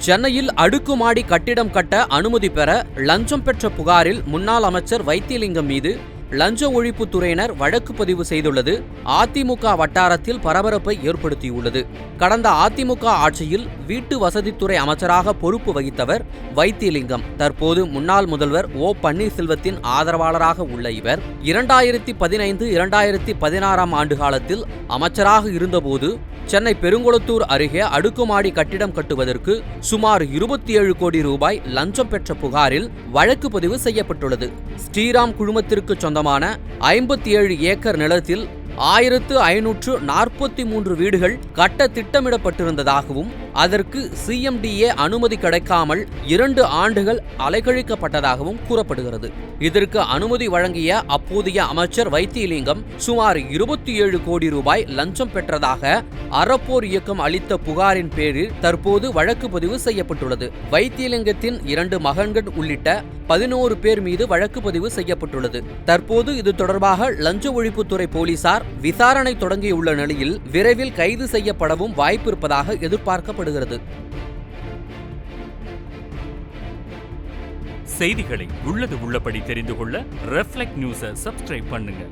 சென்னையில் அடுக்குமாடி கட்டிடம் கட்ட அனுமதி பெற லஞ்சம் பெற்ற புகாரில் முன்னாள் அமைச்சர் வைத்திலிங்கம் மீது லஞ்ச ஒழிப்புத்துறையினர் வழக்கு பதிவு செய்துள்ளது அதிமுக வட்டாரத்தில் பரபரப்பை ஏற்படுத்தியுள்ளது. கடந்த அதிமுக ஆட்சியில் வீட்டு வசதித்துறை அமைச்சராக பொறுப்பு வகித்தவர் வைத்திலிங்கம். தற்போது முன்னாள் முதல்வர் ஓ பன்னீர்செல்வத்தின் ஆதரவாளராக உள்ள இவர் 2015-2016 ஆண்டு காலத்தில் அமைச்சராக இருந்தபோது சென்னை பெருங்குளத்தூர் அருகே அடுக்குமாடி கட்டிடம் கட்டுவதற்கு சுமார் 27 கோடி ரூபாய் லஞ்சம் பெற்ற புகாரில் வழக்கு பதிவு செய்யப்பட்டுள்ளது. ஸ்ரீராம் குழுமத்திற்கு சொந்தமான 57 ஏக்கர் நிலத்தில் 1543 வீடுகள் கட்ட திட்டமிடப்பட்டிருந்ததாகவும் அதற்கு CMDA அனுமதி கிடைக்காமல் 2 ஆண்டுகள் அலைக்கழிக்கப்பட்டதாகவும் கூறப்படுகிறது. இதற்கு அனுமதி வழங்கிய அப்போதைய அமைச்சர் வைத்திலிங்கம் சுமார் 27 கோடி ரூபாய் லஞ்சம் பெற்றதாக அறப்போர் இயக்கம் அளித்த புகாரின் பேரில் தற்போது வழக்கு பதிவு செய்யப்பட்டுள்ளது. வைத்திலிங்கத்தின் 2 மகன்கள் உள்ளிட்ட 11 பேர் மீது வழக்கு பதிவு செய்யப்பட்டுள்ளது. தற்போது இது தொடர்பாக லஞ்ச ஒழிப்புத்துறை போலீசார் விசாரணை தொடங்கியுள்ள நிலையில் விரைவில் கைது செய்யப்படவும் வாய்ப்பு இருப்பதாக எதிர்பார்க்கப்படுகிறது. செய்திகளை உள்ளது உள்ளபடி தெரிந்து கொள்ள ரெஃப்ளெக்ட் நியூஸை சப்ஸ்கிரைப் பண்ணுங்க.